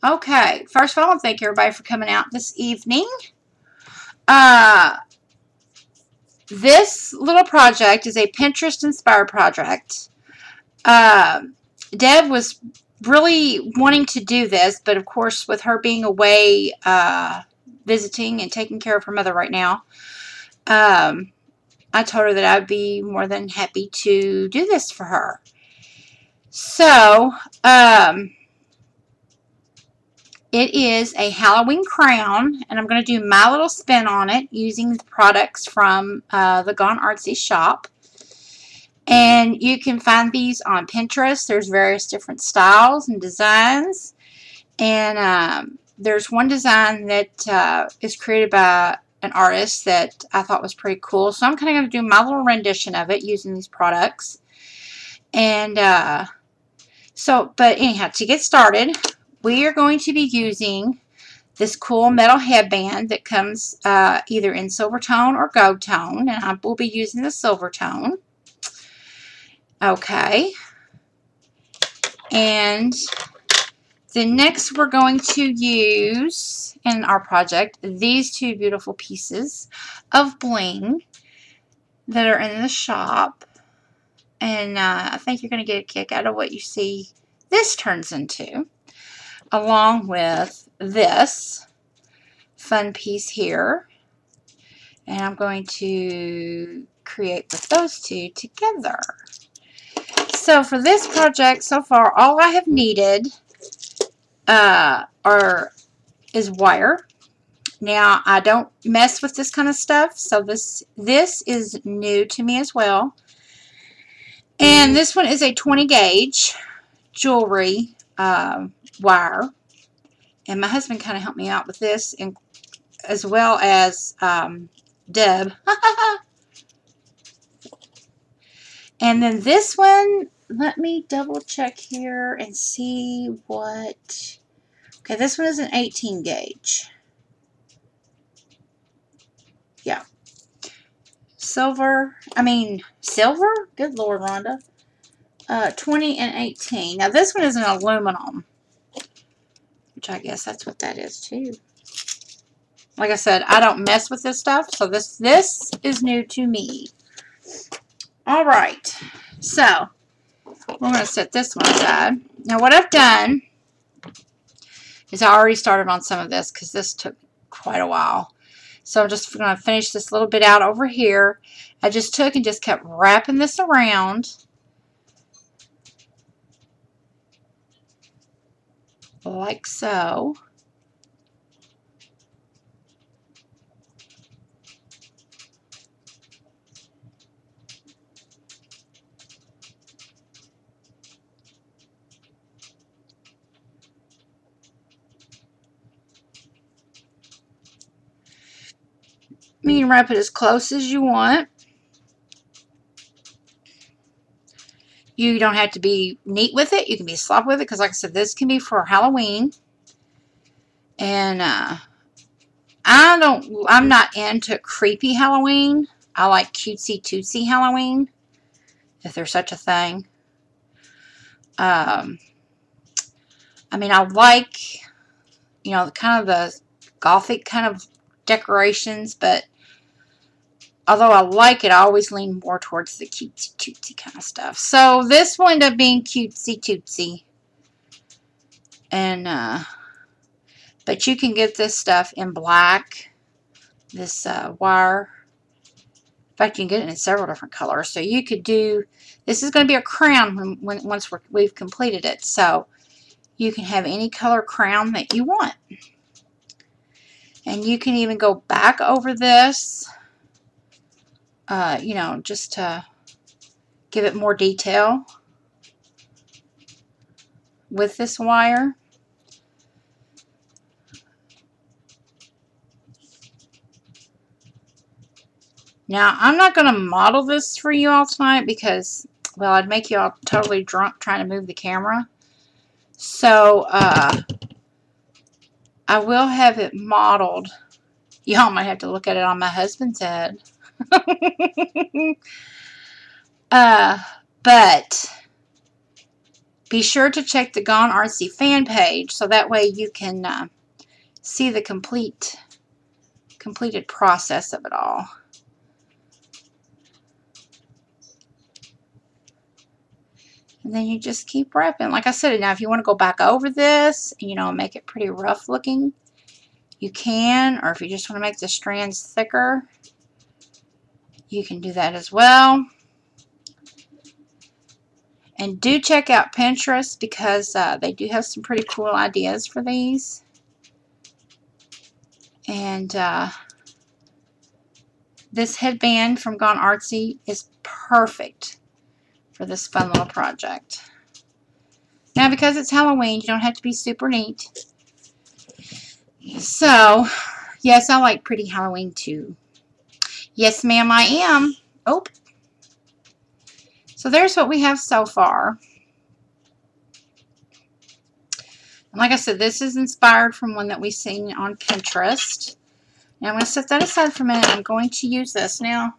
Okay, first of all, thank you everybody for coming out this evening. This little project is a Pinterest inspired project. Deb was really wanting to do this, but of course with her being away visiting and taking care of her mother right now, I told her that I'd be more than happy to do this for her. So, it is a Halloween crown, and I'm going to do my little spin on it using the products from the Gone Artsy shop. And you can find these on Pinterest. There's various different styles and designs. And there's one design that is created by an artist that I thought was pretty cool. So I'm kind of going to do my little rendition of it using these products. And but anyhow, to get started, we are going to be using this cool metal headband that comes either in silver tone or gold tone, and I will be using the silver tone. Okay. And then next we're going to use in our project these two beautiful pieces of bling that are in the shop. And I think you're going to get a kick out of what you see this turns into, along with this fun piece here. And I'm going to create with those two together. So for this project so far, all I have needed is wire. Now, I don't mess with this kind of stuff, so this is new to me as well. And this one is a 20 gauge jewelry wire. And my husband kind of helped me out with this, and as well as Deb. And then this one, let me double check here and see what. Okay, this one is an 18 gauge. Yeah. Silver. Good Lord, Rhonda. 20 and 18. Now this one is an aluminum, which I guess that's what that is too. Like I said, I don't mess with this stuff, so this is new to me. All right, so we're going to set this one aside. Now what I've done is I already started on some of this because this took quite a while. So I'm just going to finish this little bit out over here. I just took and just kept wrapping this around like so. You can wrap it as close as you want. You don't have to be neat with it. You can be sloppy with it because, like I said, this can be for Halloween. And I'm not into creepy Halloween. I like cutesy tootsy Halloween, if there's such a thing. I mean, I like, you know, kind of the gothic kind of decorations, but although I like it, I always lean more towards the cutesy tootsy kind of stuff. So this will end up being cutesy tootsy. And, but you can get this stuff in black, this wire. In fact, you can get it in several different colors. So you could do, this is going to be a crown once we've completed it. So you can have any color crown that you want. And you can even go back over this, you know, just to give it more detail with this wire. Now, I'm not going to model this for you all tonight because, well, I'd make you all totally drunk trying to move the camera. So, I will have it modeled. Y'all might have to look at it on my husband's head. But be sure to check the Gone Artsy fan page so that way you can see the completed process of it all. And then you just keep wrapping. Like I said, now if you want to go back over this, you know, make it pretty rough looking, you can. Or if you just want to make the strands thicker, you can do that as well. And do check out Pinterest because they do have some pretty cool ideas for these. And this headband from Gone Artsy is perfect for this fun little project. Now, because it's Halloween, you don't have to be super neat. So, yes, I like pretty Halloween too. Yes, ma'am, I am. Oh. So there's what we have so far. And like I said, this is inspired from one that we've seen on Pinterest. Now I'm going to set that aside for a minute. I'm going to use this. Now,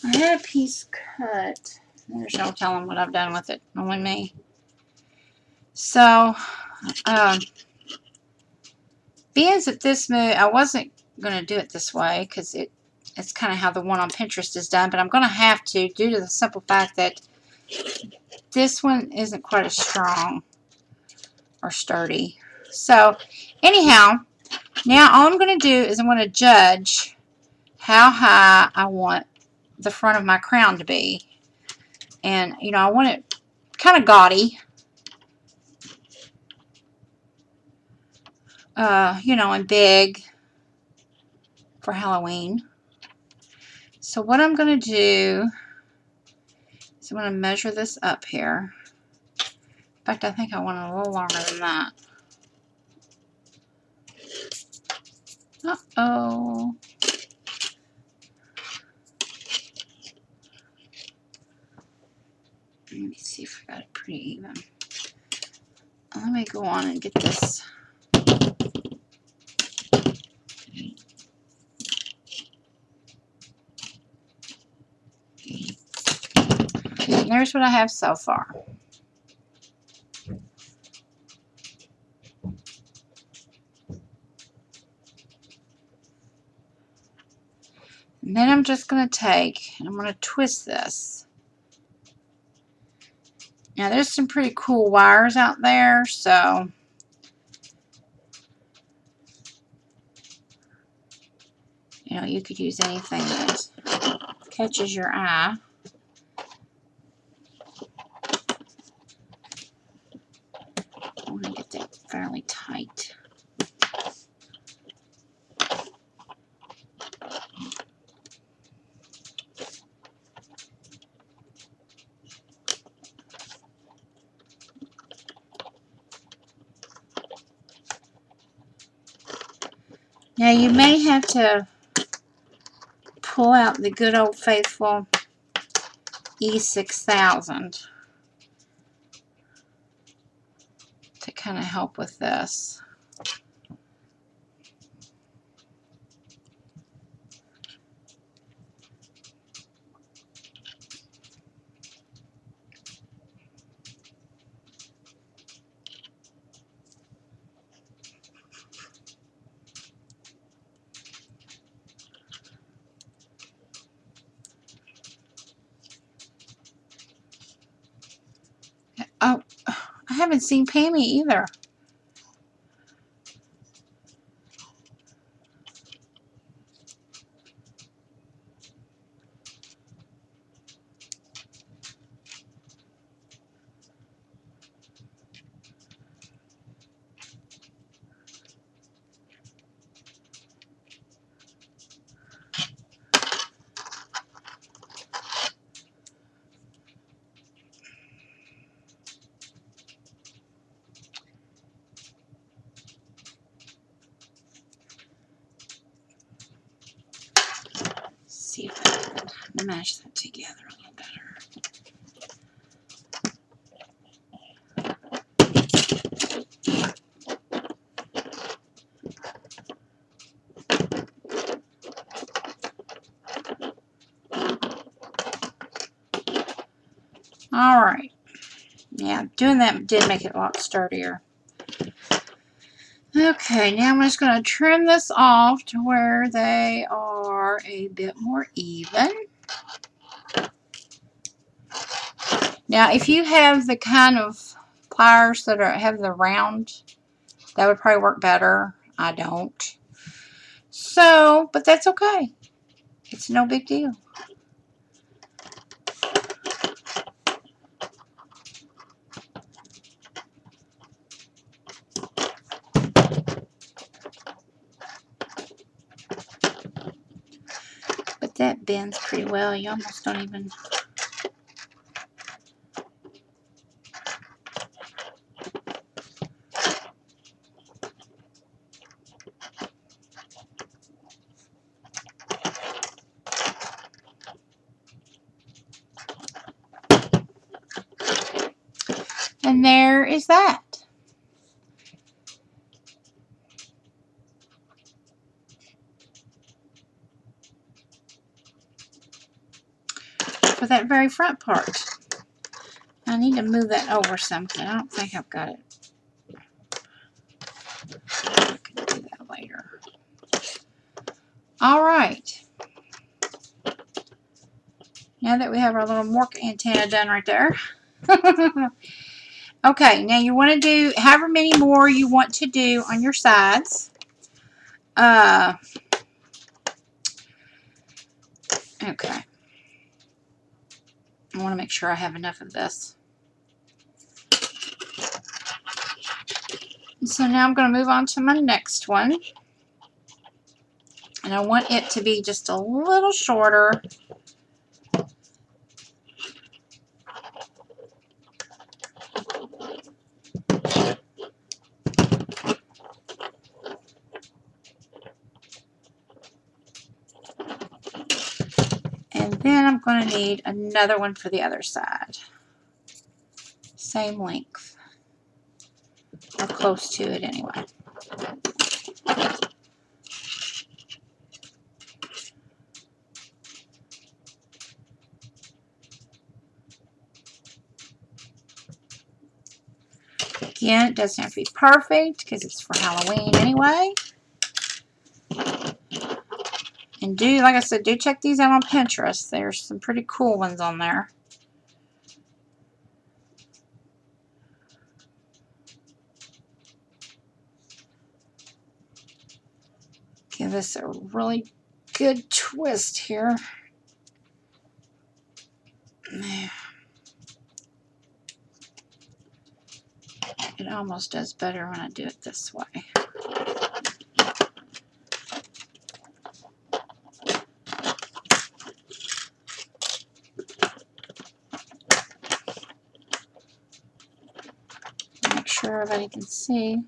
I had a piece cut. There's no telling what I've done with it. Only me. So, being that this move, I wasn't going to do it this way because it's kind of how the one on Pinterest is done. But I'm going to have to due to the simple fact that this one isn't quite as strong or sturdy. So, anyhow, now all I'm going to do is I'm going to judge how high I want the front of my crown to be. And, you know, I want it kind of gaudy. You know, and big for Halloween. So what I'm going to do is I'm going to measure this up here. In fact, I think I want it a little longer than that. Uh-oh. Let me see if I got it pretty even. Let me go on and get this. And there's what I have so far. And then I'm just going to take, and I'm going to twist this. Now there's some pretty cool wires out there, so you know, you could use anything that catches your eye. I want to get that fairly tight. Now you may have to pull out the good old faithful E6000 to kind of help with this. Oh, I haven't seen Pammy either. See if I can mash that together a little better. All right. Yeah, doing that did make it a lot sturdier. Okay, now I'm just going to trim this off to where they are a bit more even. Now, if you have the kind of pliers that have the round, that would probably work better. I don't. So, but that's okay. It's no big deal. But that bends pretty well. You almost don't even... And there is that. For that very front part. I need to move that over something. I don't think I've got it. I can do that later. Alright. Now that we have our little mork antenna done right there. Okay, now you want to do however many more you want to do on your sides. Okay. I want to make sure I have enough of this. So now I'm going to move on to my next one. And I want it to be just a little shorter. And then I'm going to need another one for the other side. Same length. Or close to it anyway. Again, it doesn't have to be perfect because it's for Halloween anyway. And like I said, do check these out on Pinterest. There's some pretty cool ones on there. Give this a really good twist here. It almost does better when I do it this way. Make sure everybody can see.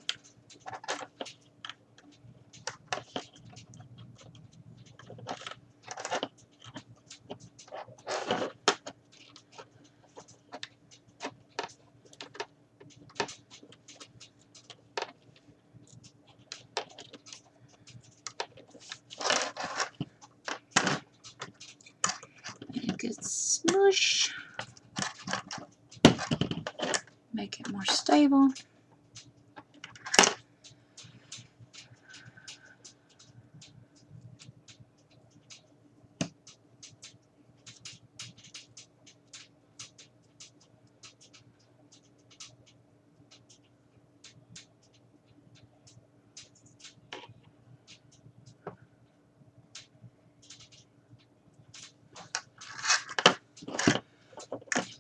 A good smoosh. Make it more stable.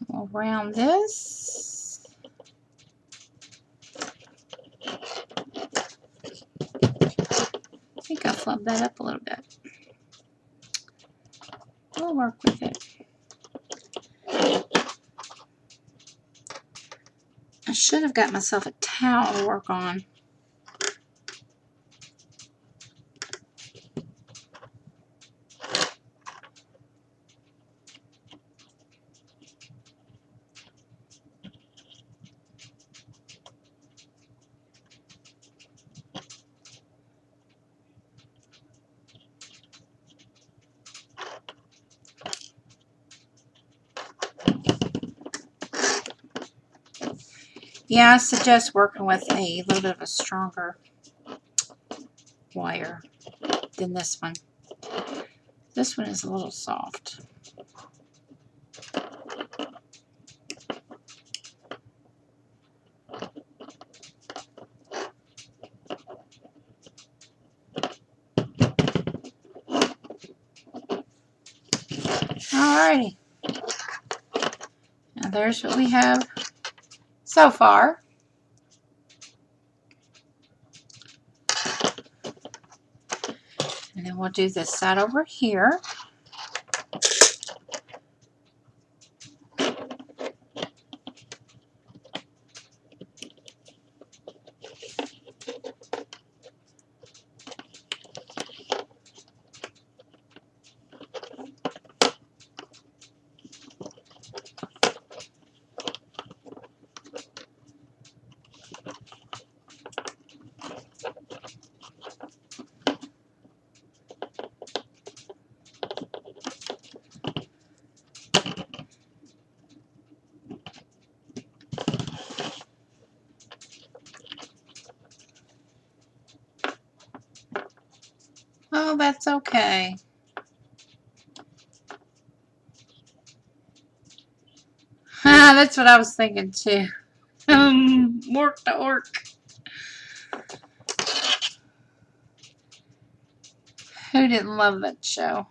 We'll round this. I think I'll flub that up a little bit. We'll work with it. I should have got myself a towel to work on. Yeah, I suggest working with a little bit of a stronger wire than this one. This one is a little soft. Alrighty. Now there's what we have so far. And then we'll do this side over here. Oh, that's okay. That's what I was thinking too. Work to work. Who didn't love that show?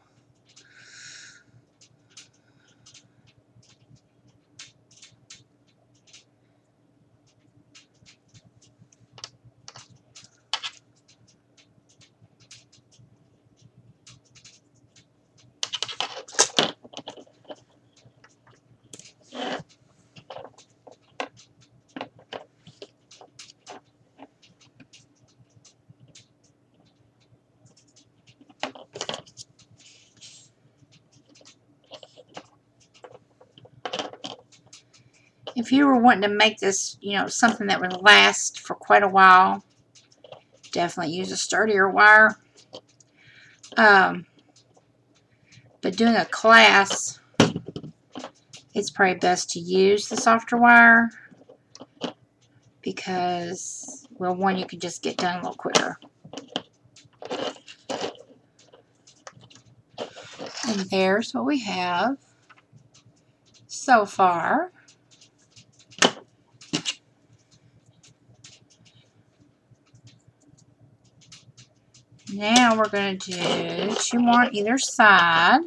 If you were wanting to make this, you know, something that would last for quite a while, definitely use a sturdier wire. But doing a class, it's probably best to use the softer wire because, well, one, you can just get done a little quicker. And there's what we have so far. Now we're going to do 2 more on either side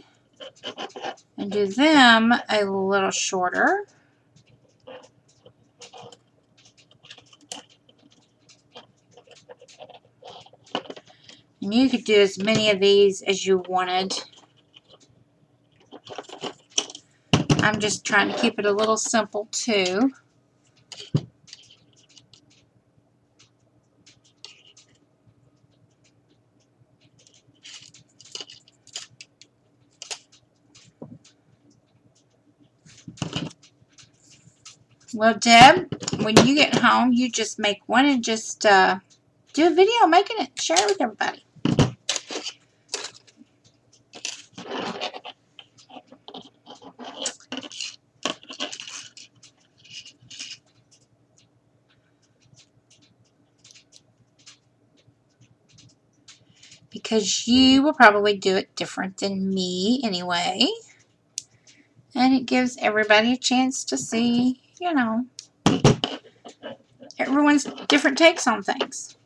and do them a little shorter. And you could do as many of these as you wanted. I'm just trying to keep it a little simple too. Well, Deb, when you get home, you just make one and just do a video making it. Share it with everybody. Because you will probably do it different than me anyway. And it gives everybody a chance to see, you know, everyone's different takes on things.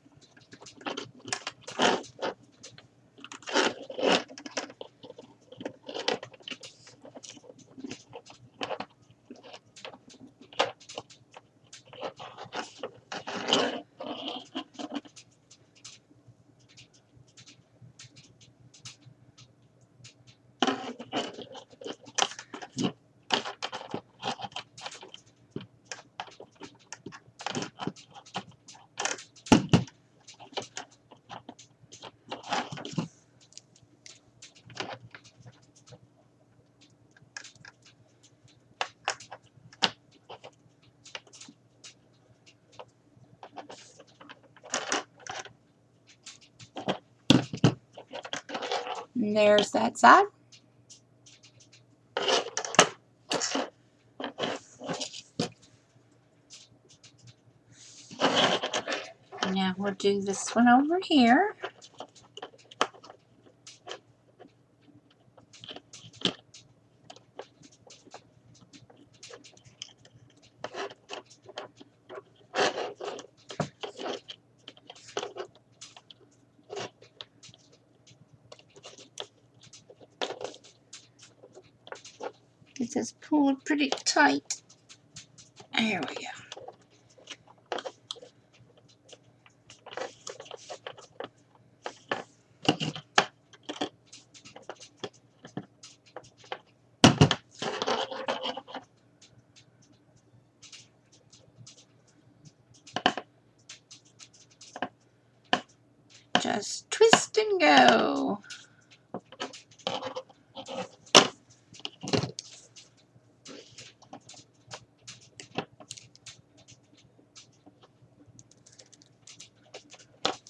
And there's that side. Now we'll do this one over here. Get this pulled pretty tight. There we go. Just twist and go.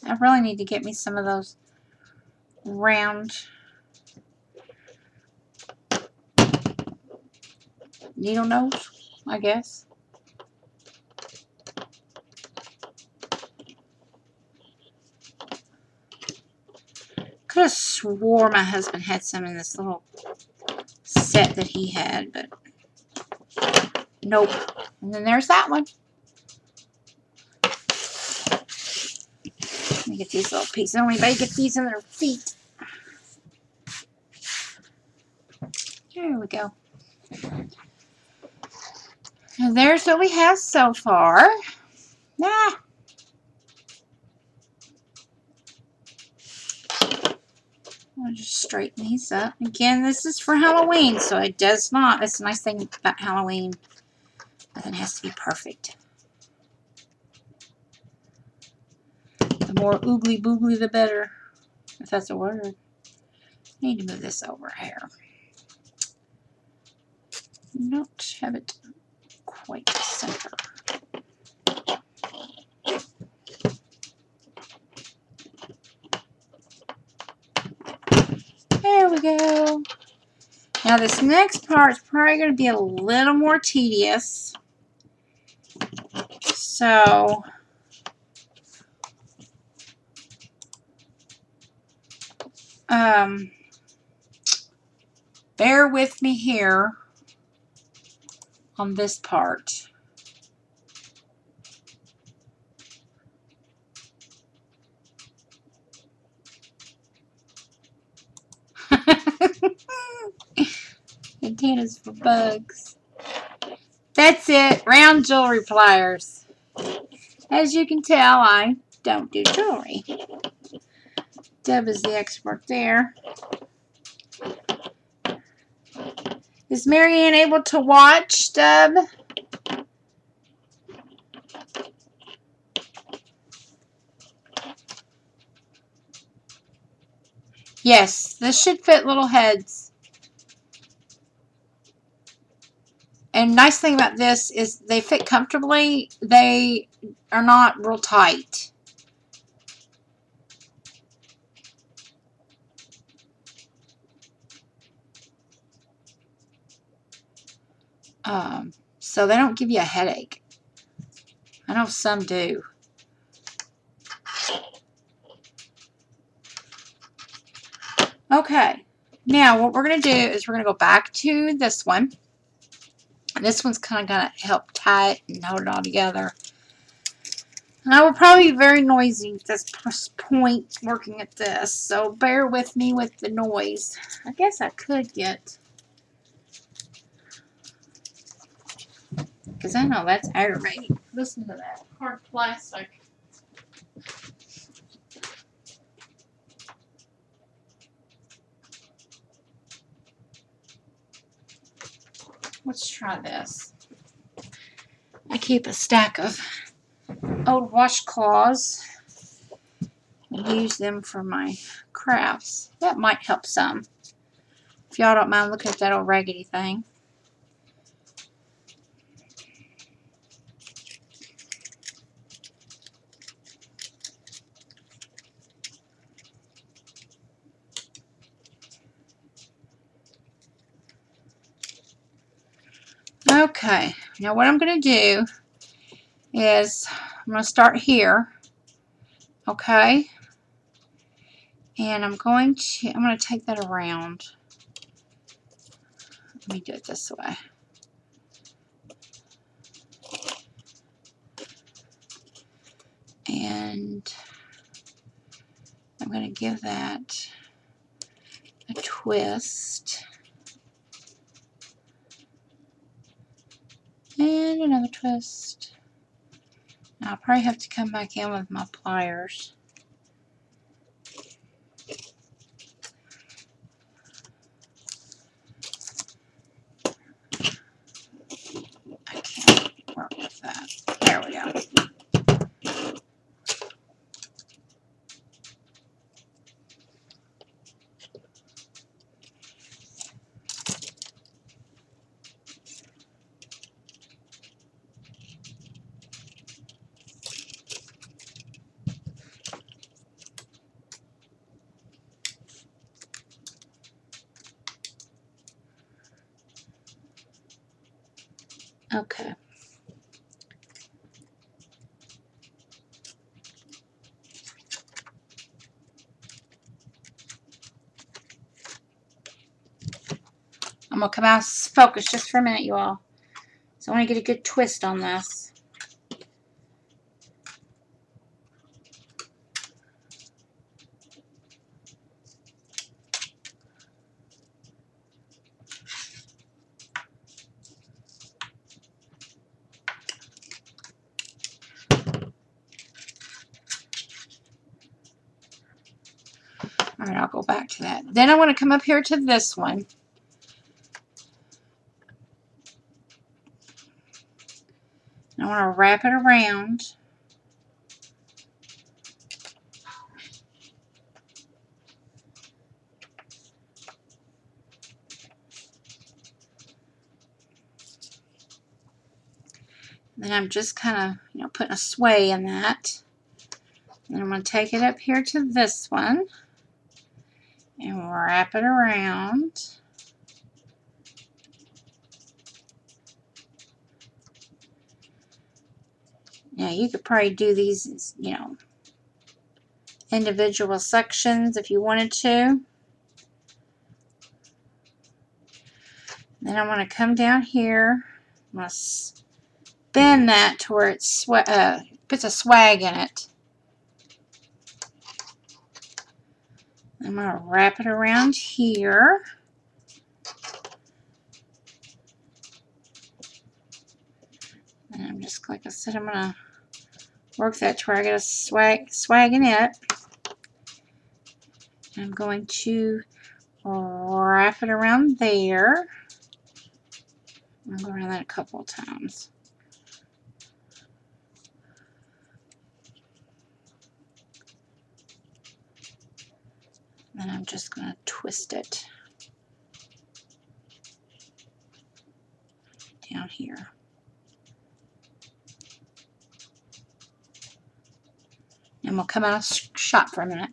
I really need to get me some of those round needle nose, I guess. Could have swore my husband had some in this little set that he had, but nope. And then there's that one. Let me get these little pieces. I don't want anybody to get these in their feet. There we go. And there's what we have so far. I'll just straighten these up. Again, this is for Halloween, so it does not. That's the nice thing about Halloween. Nothing has to be perfect. The more oogly boogly, the better, if that's a word. I need to move this over here. Not have it quite the center. There we go. Now this next part is probably going to be a little more tedious. So bear with me here on this part. Antennas for bugs. That's it. Round jewelry pliers. As you can tell, I don't do jewelry. Deb is the expert there. Is Marianne able to watch, Deb? Yes, this should fit little heads. And nice thing about this is they fit comfortably. They are not real tight. So they don't give you a headache. I know some do. Okay, now what we're going to do is we're going to go back to this one. This one's kind of going to help tie it and hold it all together. And I will probably be very noisy at this point working at this, so bear with me with the noise. I guess I could get, because I know that's aggravating. Listen to that hard plastic. Let's try this. I keep a stack of old washcloths and use them for my crafts. That might help some. If y'all don't mind looking at that old raggedy thing. Okay, now what I'm going to do is I'm going to start here Okay. And I'm going to take that around. Let me do it this way. And I'm going to give that a twist. And another twist. Now I'll probably have to come back in with my pliers. I can't work with that. There we go. Okay. I'm going to come out of focus just for a minute, you all. So I want to get a good twist on this. Alright, I'll go back to that. Then I want to come up here to this one. I want to wrap it around. Then I'm just kind of, putting a sway in that. Then I'm going to take it up here to this one and wrap it around. Now you could probably do these, individual sections if you wanted to. Then I want to come down here. I'm going to bend that to where it puts a swag in it. I'm going to wrap it around here. And I'm just, like I said, I'm going to work that to where I get a swag in it. I'm going to wrap it around there. I'm going to go around that a couple of times. Then I'm just going to twist it down here. And we'll come out of shot for a minute.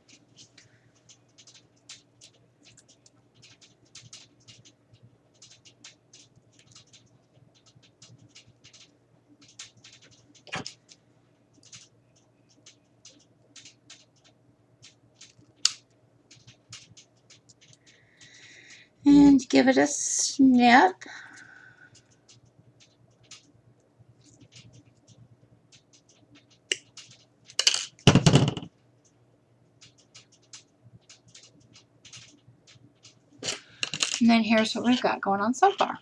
And give it a snip. And then here's what we've got going on so far.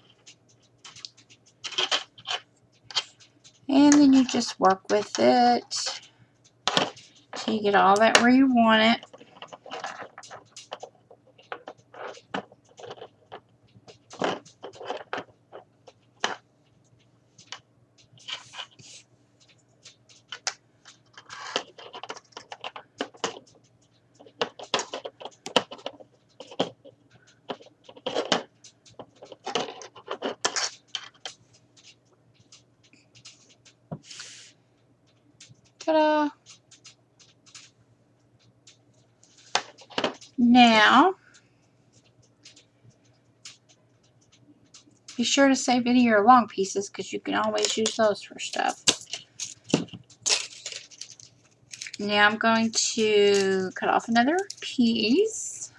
And then you just work with it till you get all that where you want it. Ta-da! Now, be sure to save any of your long pieces because you can always use those for stuff. Now I'm going to cut off another piece.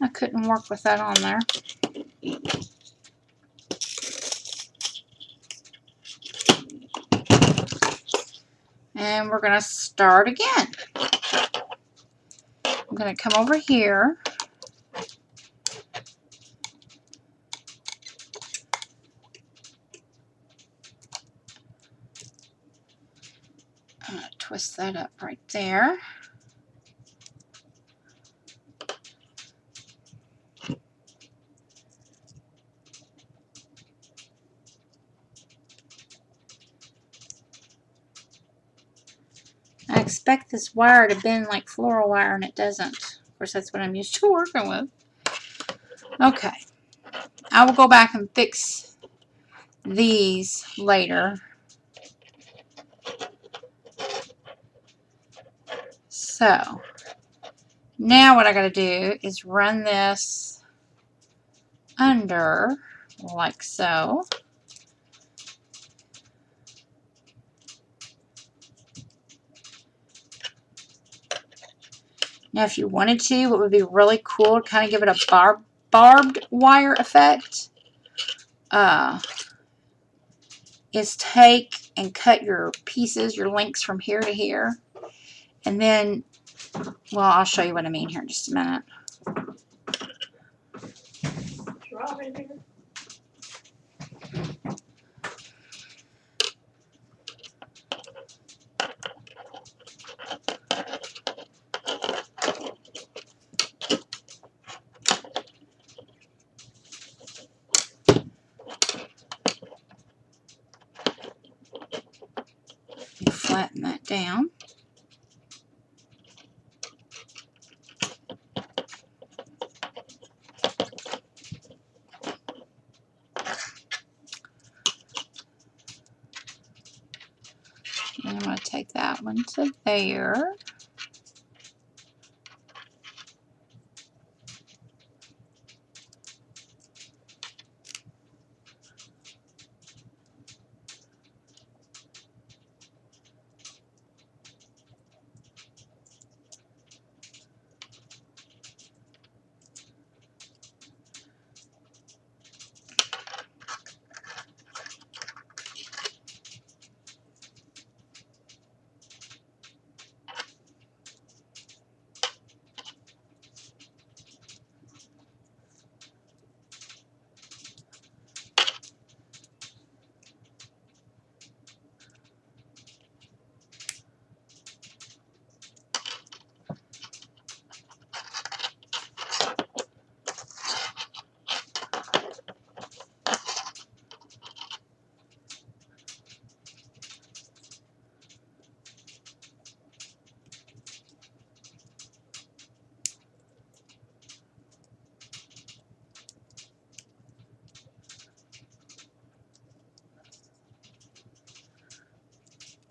I couldn't work with that on there. And we're going to start again. I'm going to come over here. I'm going to twist that up right there. I expect this wire to bend like floral wire, and it doesn't. Of course, that's what I'm used to working with. Okay. I will go back and fix these later. So, now what I got to do is run this under like so. Now, if you wanted to, what would be really cool to kind of give it a barbed wire effect is take and cut your pieces, your links from here to here. And then, well, I'll show you what I mean here in just a minute. You flatten that down. And I'm going to take that one to there.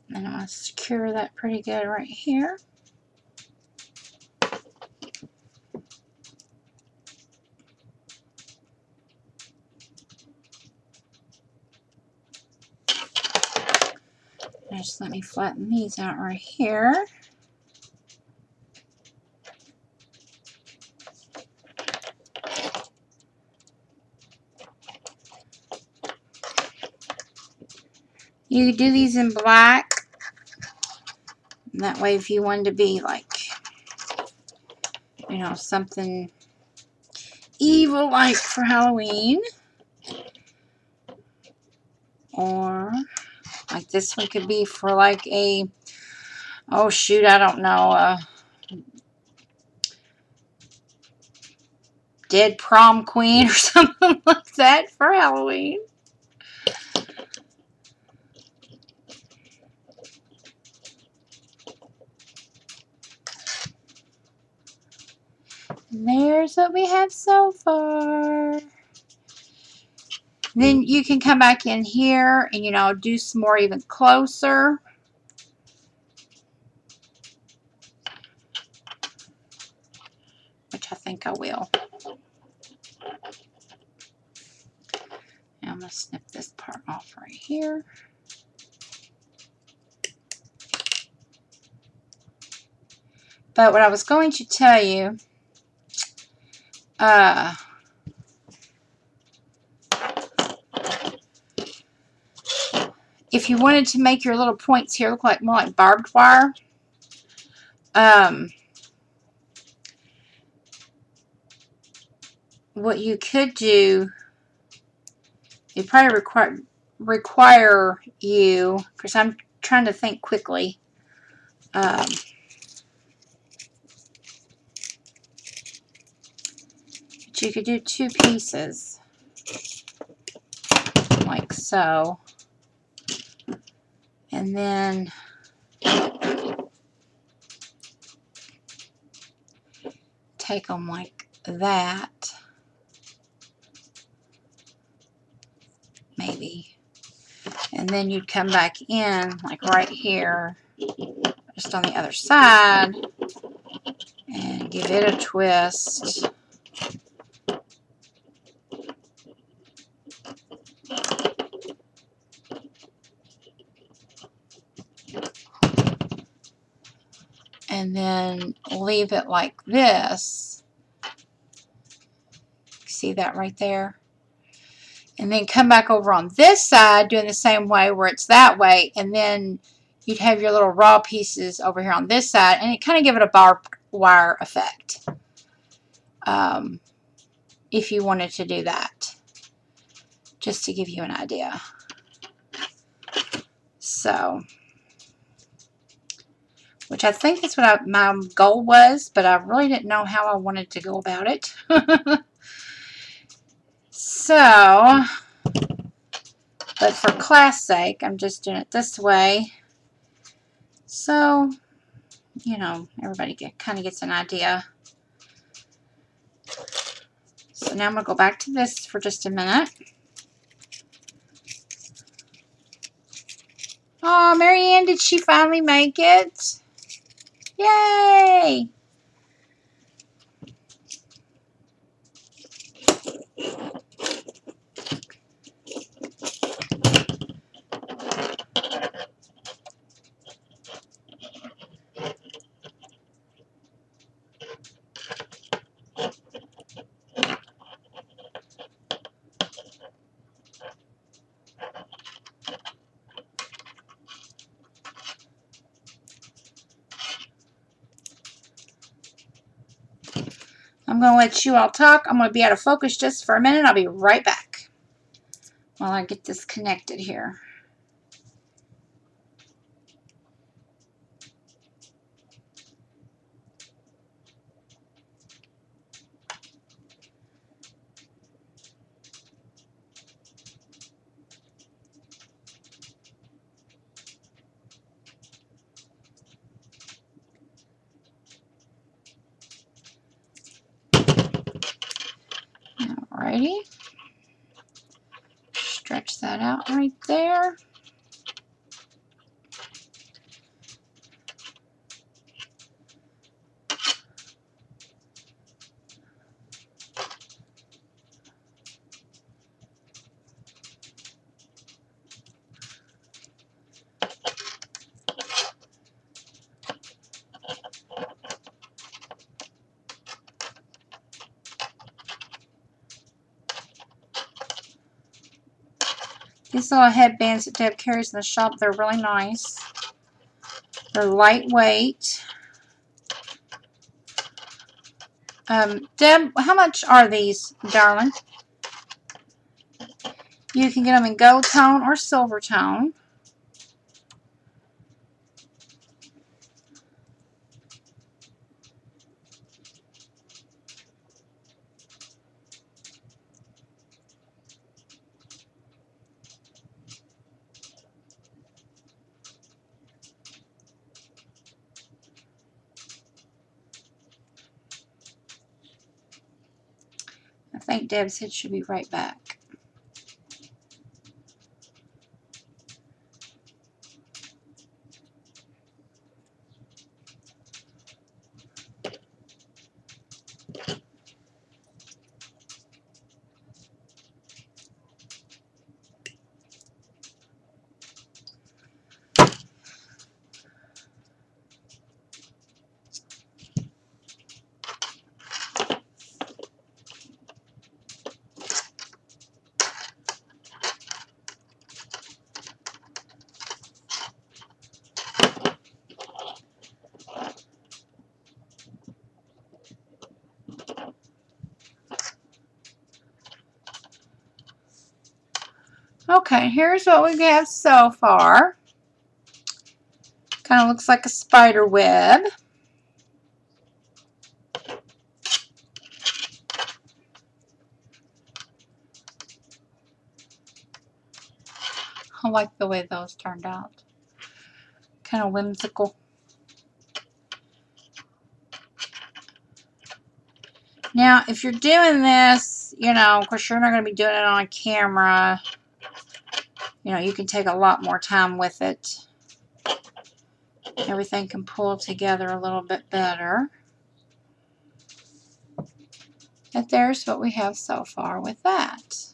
And I'm going to secure that pretty good right here. Now just let me flatten these out right here. You do these in black. And that way, if you wanted to be like, you know, something evil like for Halloween, or like this one could be for like a, oh shoot, I don't know, dead prom queen or something like that for Halloween. And there's what we have so far. Then you can come back in here and, you know, do some more even closer. Which I think I will. Now I'm going to snip this part off right here. But what I was going to tell you, if you wanted to make your little points here look like more like barbed wire, what you could do, it probably require you, because I'm trying to think quickly, but you could do 2 pieces, like so, and then take them like that, maybe, and then you'd come back in like right here, just on the other side, and give it a twist. And then leave it like this. See that right there? And then come back over on this side doing the same way where it's that way, and then you'd have your little raw pieces over here on this side, and it kind of give it a barbed wire effect, if you wanted to do that, just to give you an idea. So, which I think is what my goal was, but I really didn't know how I wanted to go about it. So, but for class sake, I'm just doing it this way. So, you know, everybody kind of gets an idea. So now I'm going to go back to this for just a minute. Oh, Marianne, did she finally make it? Yay! I'm going to let you all talk. I'm going to be out of focus just for a minute. I'll be right back while I get this connected here. Alrighty. Stretch that out right there. These little headbands that Deb carries in the shop, they're really nice. They're lightweight. Deb, how much are these, darling? You can get them in gold tone or silver tone. I think Deb said she'll be right back. Okay, here's what we have so far. Kind of looks like a spider web. I like the way those turned out. Kind of whimsical. Now, if you're doing this, you know, of course you're not going to be doing it on camera. You know, you can take a lot more time with it. Everything can pull together a little bit better. But there's what we have so far with that.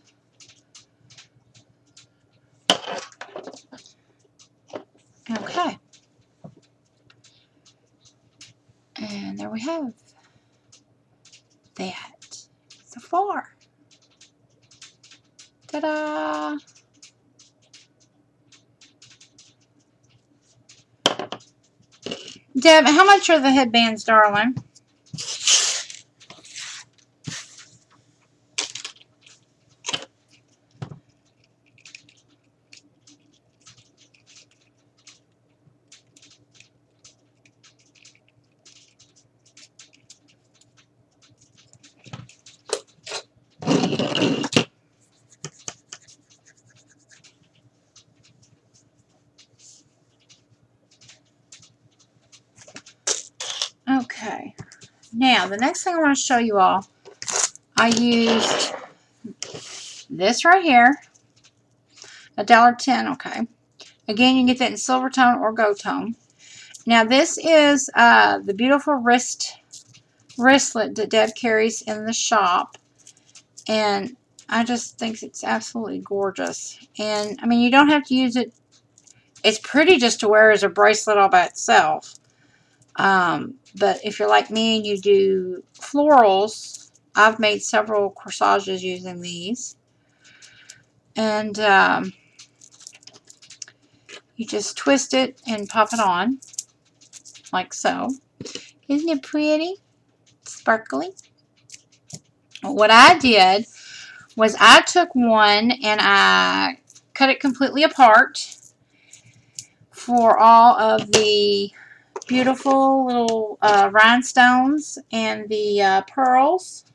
Okay. And there we have that so far. Ta-da! Deb, how much are the headbands, darling? Okay. Now, the next thing I want to show you all, I used this right here, $1.10, okay. Again, you can get that in silver tone or gold tone. Now, this is the beautiful wristlet that Deb carries in the shop, and I just think it's absolutely gorgeous. And, I mean, you don't have to use it. It's pretty just to wear as a bracelet all by itself. But if you're like me and you do florals, I've made several corsages using these. And you just twist it and pop it on, like so. Isn't it pretty? Sparkly. What I did was I took one and I cut it completely apart for all of the beautiful little rhinestones and the pearls.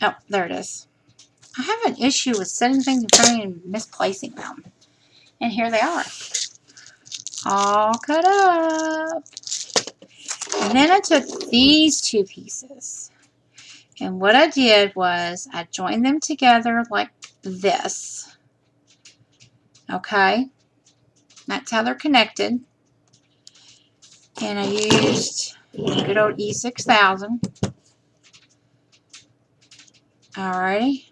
Oh, there it is. I have an issue with setting things in front of me and misplacing them. And here they are. All cut up. And then I took these two pieces. And what I did was I joined them together like this. Okay? That's how they're connected. And I used good old E6000. Alrighty.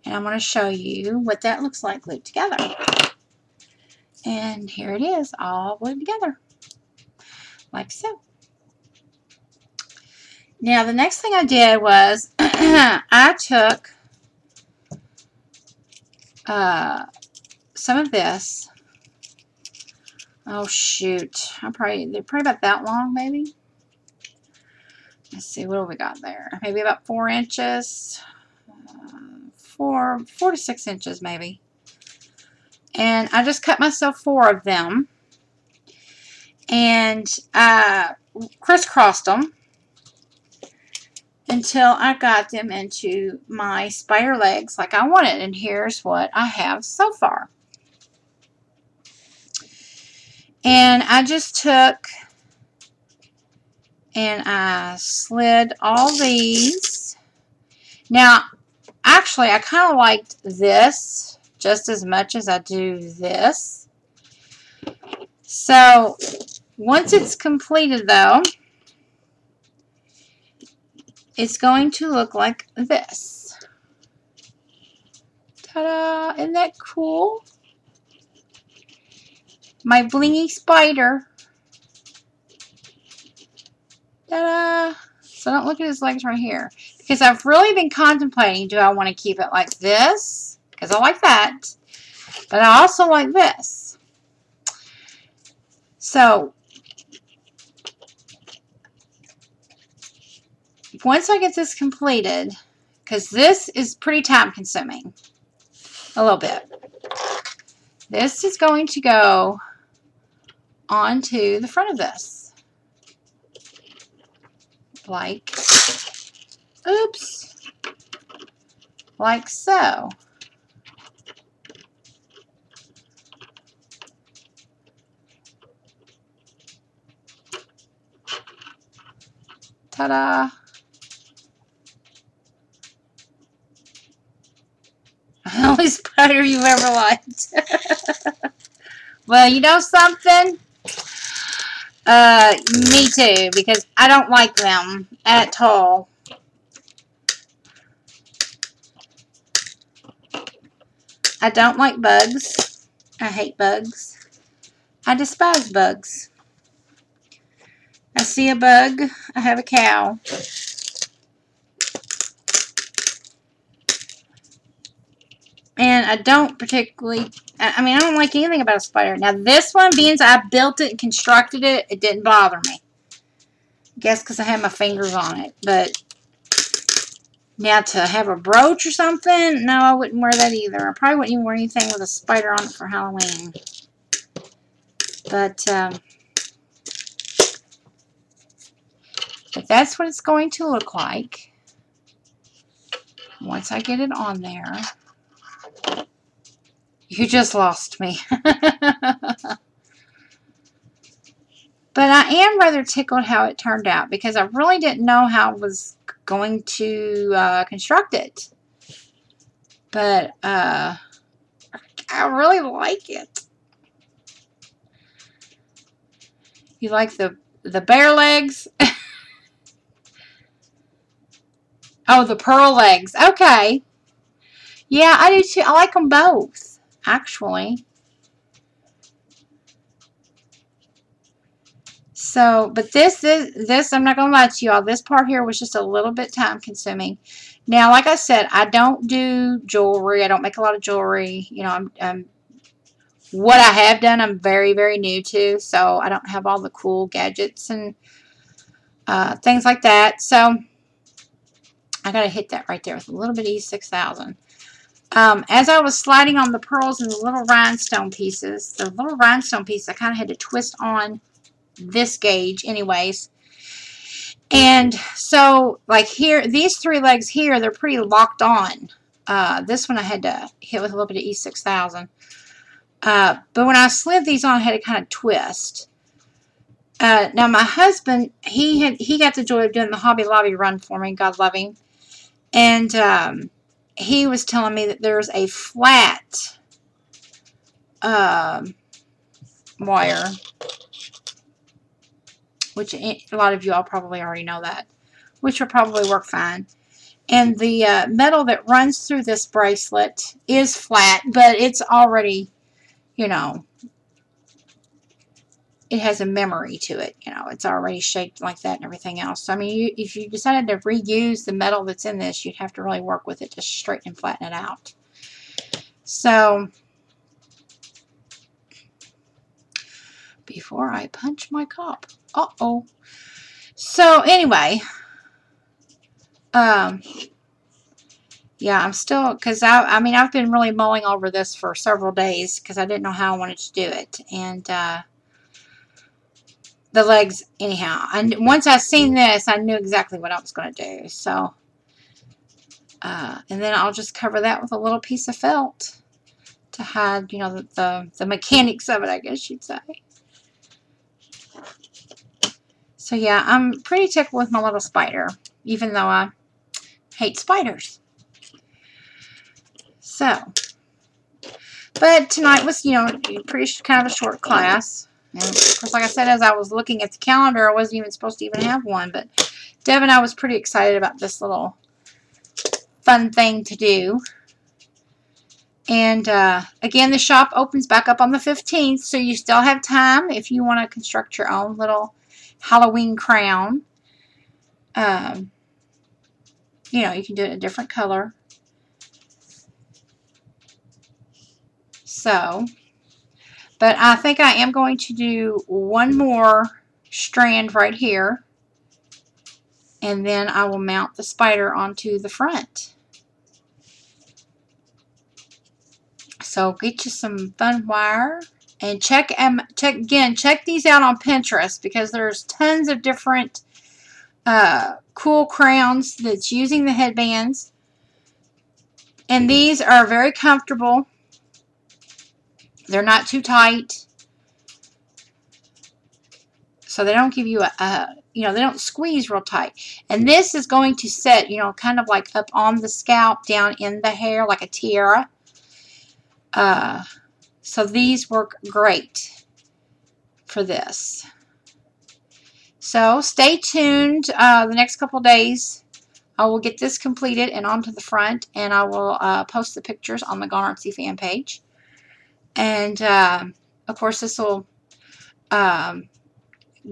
And I'm going to show you what that looks like glued together. And here it is, all glued together. Like so. Now, the next thing I did was I took some of this. Oh, shoot. They're probably about that long, maybe. Let's see, what do we got there? Maybe about 4 inches. 4 to 6 inches, maybe. And I just cut myself 4 of them. And I crisscrossed them until I got them into my spider legs like I wanted. And here's what I have so far. And I just took and I slid all these. Now, actually, I kind of liked this just as much as I do this. So, once it's completed, though, it's going to look like this. Ta-da! Isn't that cool? My blingy spider. Ta-da! So don't look at his legs right here. Because I've really been contemplating, do I want to keep it like this? Because I like that. But I also like this. So, once I get this completed, because this is pretty time consuming. A little bit. This is going to go onto the front of this. Like, oops, like so. Ta-da. The only spider you ever liked. Well, you know something? Me too, because I don't like them at all. I don't like bugs. I hate bugs. I despise bugs. I see a bug, I have a cow. And I don't particularly, I mean, I don't like anything about a spider. Now, this one, being as I built it and constructed it, it didn't bother me. I guess because I had my fingers on it. But now to have a brooch or something, no, I wouldn't wear that either. I probably wouldn't even wear anything with a spider on it for Halloween. But that's what it's going to look like once I get it on there. You just lost me. But I am rather tickled how it turned out, because I really didn't know how I was going to construct it. But I really like it. You like the bare legs? Oh, the pearl legs. Okay. Yeah, I do too. I like them both, actually. So, but this, I'm not going to lie to y'all, this part here was just a little bit time consuming. Now, like I said, I don't do jewelry. I don't make a lot of jewelry. You know, what I have done, I'm very, very new to. So, I don't have all the cool gadgets and things like that. So, I got to hit that right there with a little bit of E6000. As I was sliding on the pearls and the little rhinestone pieces, I kind of had to twist on this gauge anyways. And so, like here, these three legs here, they're pretty locked on. This one I had to hit with a little bit of E6000. But when I slid these on, I had to kind of twist. Now, my husband, he got the joy of doing the Hobby Lobby run for me, God love him. And he was telling me that there's a flat wire, which a lot of you all probably already know that, which will probably work fine. And the metal that runs through this bracelet is flat, but it's already, you know, it has a memory to it. You know, it's already shaped like that and everything else. So, I mean, if you decided to reuse the metal that's in this, you'd have to really work with it to straighten and flatten it out. So, before I punch my cup. Uh-oh. So, anyway. Yeah, I'm still, because I mean, I've been really mulling over this for several days because I didn't know how I wanted to do it. And, the legs, anyhow. And once I seen this, I knew exactly what I was going to do. So, and then I'll just cover that with a little piece of felt to hide, you know, the mechanics of it, I guess you'd say. So, yeah, I'm pretty tickled with my little spider, even though I hate spiders. So, but tonight was, you know, pretty kind of a short class. And of course, like I said, as I was looking at the calendar, I wasn't even supposed to even have one. But Deb and I was pretty excited about this little fun thing to do. And again, the shop opens back up on the 15th, so you still have time if you want to construct your own little Halloween crown. You know, you can do it in a different color. So, but I think I am going to do one more strand right here. And then I will mount the spider onto the front. So get you some fun wire. And check these out on Pinterest, because there's tons of different cool crowns that's using the headbands. And these are very comfortable. They're not too tight. So they don't give you you know, they don't squeeze real tight. And this is going to set, you know, kind of like up on the scalp, down in the hair, like a tiara. So these work great for this. So stay tuned. The next couple days, I will get this completed and onto the front, and I will post the pictures on the Gone Artsy fan page. And of course, this will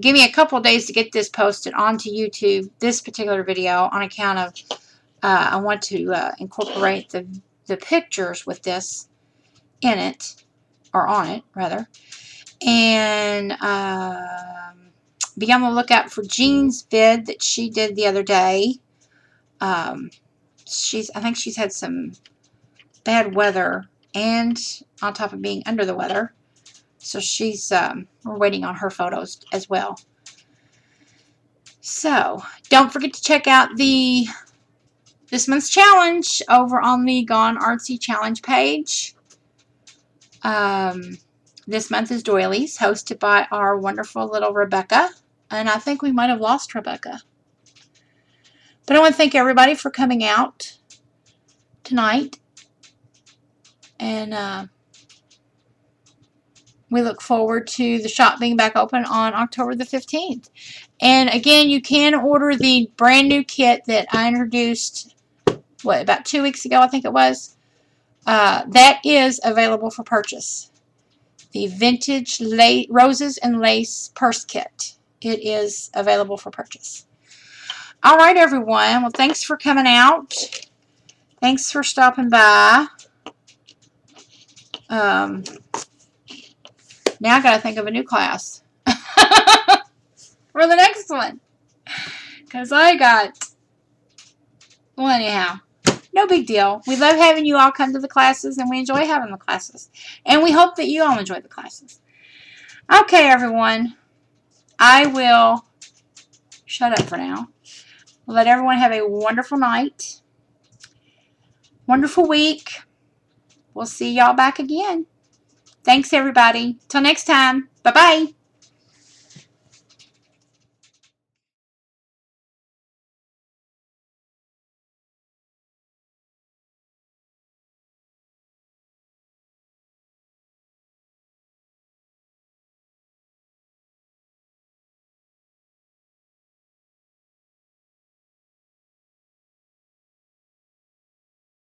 give me a couple days to get this posted onto YouTube, this particular video, on account of I want to incorporate the pictures with this in it, or on it rather. And be on the lookout for Jean's vid that she did the other day. I think she's had some bad weather, and on top of being under the weather, so she's we're waiting on her photos as well. So don't forget to check out this month's challenge over on the Gone Artsy challenge page. This month is doilies, hosted by our wonderful little Rebecca. And I think we might have lost Rebecca. But I want to thank everybody for coming out tonight. And we look forward to the shop being back open on October the 15th. And again, you can order the brand new kit that I introduced, what, about 2 weeks ago, I think it was. That is available for purchase. The vintage roses and lace purse kit. It is available for purchase. All right, everyone. Well, thanks for coming out. Thanks for stopping by. Now I got to think of a new class for the next one, because I got, well, anyhow, no big deal. We love having you all come to the classes, and we enjoy having the classes, and we hope that you all enjoy the classes. Okay, everyone, I will shut up for now. We'll let everyone have a wonderful night, wonderful week. We'll see y'all back again. Thanks, everybody. Till next time. Bye-bye.